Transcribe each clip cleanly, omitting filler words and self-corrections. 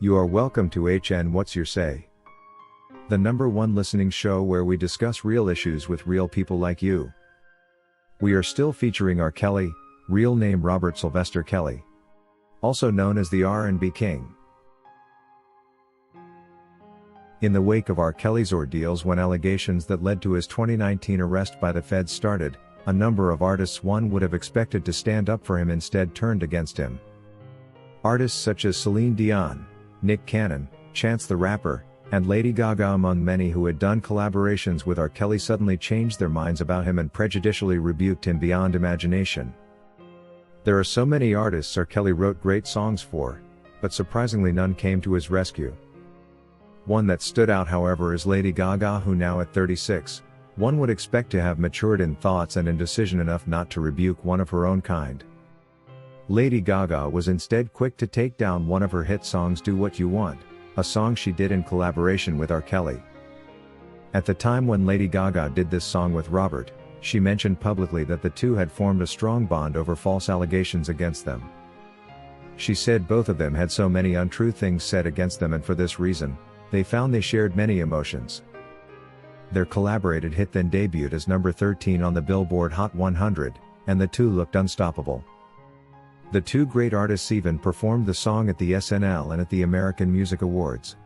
You are welcome to HN What's Your Say? The #1 listening show where we discuss real issues with real people like you. We are still featuring R. Kelly, real name Robert Sylvester Kelly. Also known as the R&B King. In the wake of R. Kelly's ordeals when allegations that led to his 2019 arrest by the feds started, a number of artists one would have expected to stand up for him instead turned against him. Artists such as Celine Dion, Nick Cannon, Chance the Rapper, and Lady Gaga among many who had done collaborations with R. Kelly suddenly changed their minds about him and prejudicially rebuked him beyond imagination. There are so many artists R. Kelly wrote great songs for, but surprisingly none came to his rescue. One that stood out however is Lady Gaga, who now at 36, one would expect to have matured in thoughts and in decision enough not to rebuke one of her own kind. Lady Gaga was instead quick to take down one of her hit songs, Do What You Want, a song she did in collaboration with R. Kelly. At the time when Lady Gaga did this song with Robert, she mentioned publicly that the two had formed a strong bond over false allegations against them. She said both of them had so many untrue things said against them, and for this reason, they found they shared many emotions. Their collaborated hit then debuted as number 13 on the Billboard Hot 100, and the two looked unstoppable. The two great artists even performed the song at the SNL and at the American Music Awards.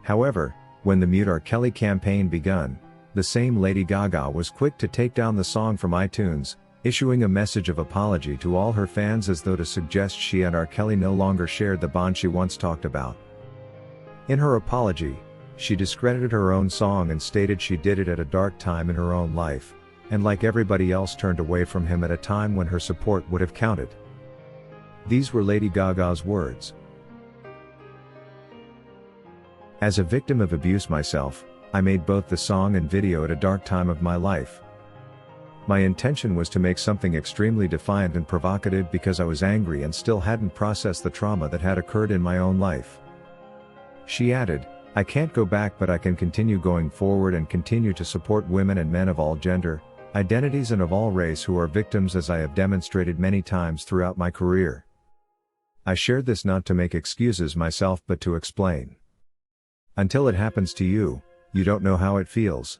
However, when the Mute R. Kelly campaign begun, the same Lady Gaga was quick to take down the song from iTunes, issuing a message of apology to all her fans as though to suggest she and R. Kelly no longer shared the bond she once talked about. In her apology, she discredited her own song and stated she did it at a dark time in her own life, and like everybody else turned away from him at a time when her support would have counted. These were Lady Gaga's words. As a victim of abuse myself, I made both the song and video at a dark time of my life. My intention was to make something extremely defiant and provocative because I was angry and still hadn't processed the trauma that had occurred in my own life. She added, I can't go back, but I can continue going forward and continue to support women and men of all gender, identities and of all race who are victims, as I have demonstrated many times throughout my career. I shared this not to make excuses myself but to explain. Until it happens to you, you don't know how it feels.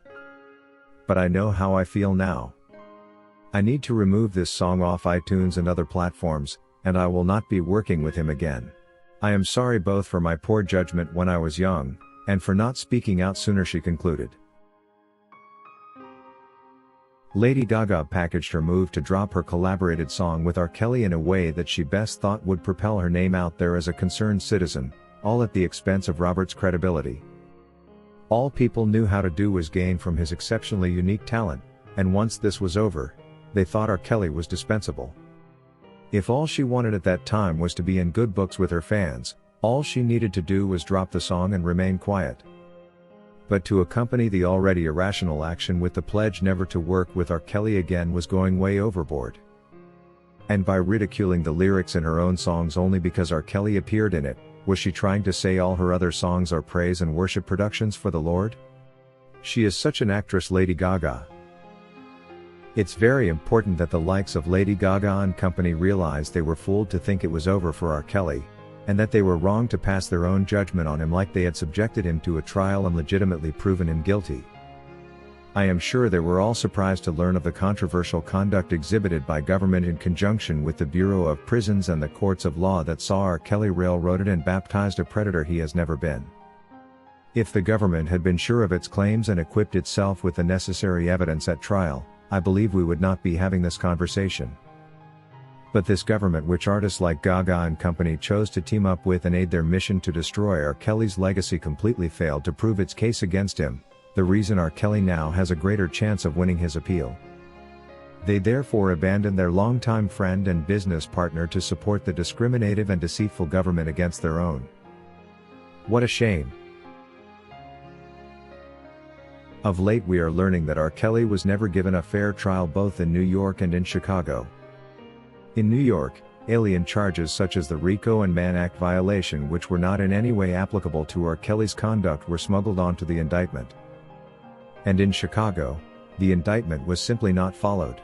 But I know how I feel now. I need to remove this song off iTunes and other platforms, and I will not be working with him again. I am sorry both for my poor judgment when I was young, and for not speaking out sooner, she concluded. Lady Gaga packaged her move to drop her collaborated song with R. Kelly in a way that she best thought would propel her name out there as a concerned citizen, all at the expense of Robert's credibility. All people knew how to do was gain from his exceptionally unique talent, and once this was over, they thought R. Kelly was dispensable. If all she wanted at that time was to be in good books with her fans, all she needed to do was drop the song and remain quiet. But to accompany the already irrational action with the pledge never to work with R. Kelly again was going way overboard. And by ridiculing the lyrics in her own songs only because R. Kelly appeared in it, was she trying to say all her other songs are praise and worship productions for the Lord? She is such an actress, Lady Gaga. It's very important that the likes of Lady Gaga and company realize they were fooled to think it was over for R. Kelly, and that they were wrong to pass their own judgment on him like they had subjected him to a trial and legitimately proven him guilty. I am sure they were all surprised to learn of the controversial conduct exhibited by government in conjunction with the Bureau of Prisons and the courts of law that saw R. Kelly railroaded and baptized a predator he has never been. If the government had been sure of its claims and equipped itself with the necessary evidence at trial, I believe we would not be having this conversation. But this government, which artists like Gaga and company chose to team up with and aid their mission to destroy R. Kelly's legacy, completely failed to prove its case against him, the reason R. Kelly now has a greater chance of winning his appeal. They therefore abandoned their longtime friend and business partner to support the discriminative and deceitful government against their own. What a shame. Of late we are learning that R. Kelly was never given a fair trial both in New York and in Chicago. In New York, alien charges such as the RICO and Mann Act violation, which were not in any way applicable to R. Kelly's conduct, were smuggled onto the indictment. And in Chicago, the indictment was simply not followed.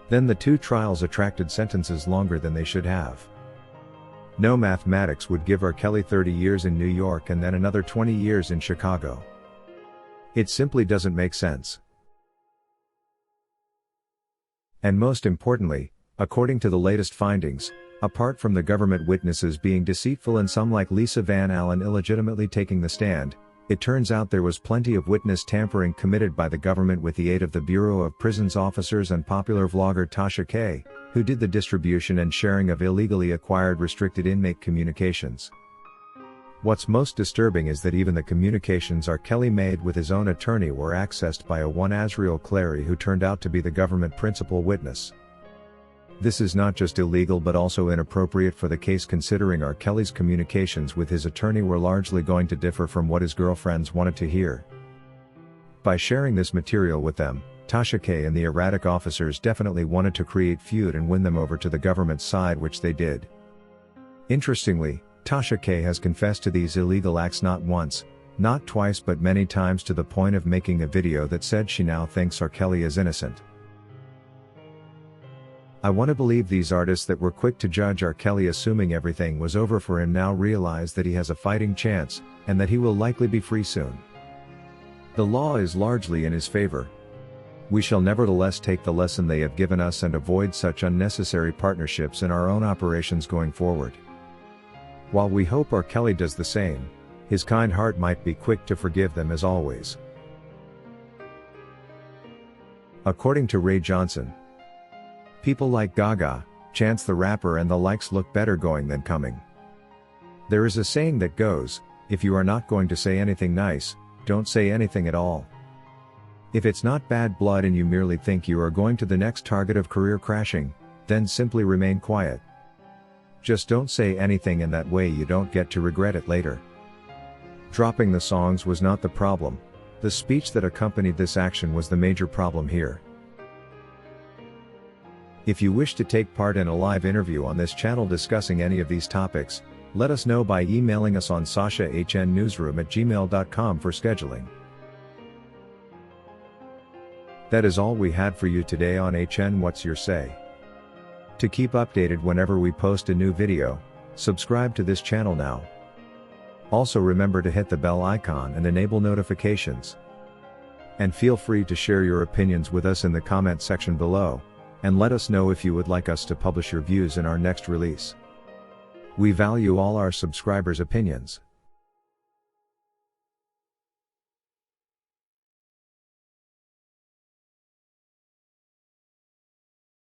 Then the two trials attracted sentences longer than they should have. No mathematics would give R. Kelly 30 years in New York and then another 20 years in Chicago. It simply doesn't make sense. And most importantly, according to the latest findings, apart from the government witnesses being deceitful and some like Lisa Van Allen illegitimately taking the stand, it turns out there was plenty of witness tampering committed by the government with the aid of the Bureau of Prisons officers and popular vlogger Tasha K, who did the distribution and sharing of illegally acquired restricted inmate communications. What's most disturbing is that even the communications R. Kelly made with his own attorney were accessed by a one Azriel Clary who turned out to be the government principal witness. This is not just illegal but also inappropriate for the case, considering R. Kelly's communications with his attorney were largely going to differ from what his girlfriends wanted to hear. By sharing this material with them, Tasha K and the erratic officers definitely wanted to create feud and win them over to the government's side, which they did. Interestingly, Tasha K has confessed to these illegal acts not once, not twice but many times, to the point of making a video that said she now thinks R. Kelly is innocent. I want to believe these artists that were quick to judge R. Kelly assuming everything was over for him now realize that he has a fighting chance, and that he will likely be free soon. The law is largely in his favor. We shall nevertheless take the lesson they have given us and avoid such unnecessary partnerships in our own operations going forward. While we hope R. Kelly does the same, his kind heart might be quick to forgive them as always. According to Ray Johnson, people like Gaga, Chance the Rapper and the likes look better going than coming. There is a saying that goes, if you are not going to say anything nice, don't say anything at all. If it's not bad blood and you merely think you are going to the next target of career crashing, then simply remain quiet. Just don't say anything, and that way you don't get to regret it later. Dropping the songs was not the problem. The speech that accompanied this action was the major problem here. If you wish to take part in a live interview on this channel discussing any of these topics, let us know by emailing us on sashahnnewsroom@gmail.com for scheduling. That is all we had for you today on HN What's Your Say? To keep updated whenever we post a new video, subscribe to this channel now. Also remember to hit the bell icon and enable notifications. And feel free to share your opinions with us in the comment section below, and let us know if you would like us to publish your views in our next release. We value all our subscribers' opinions.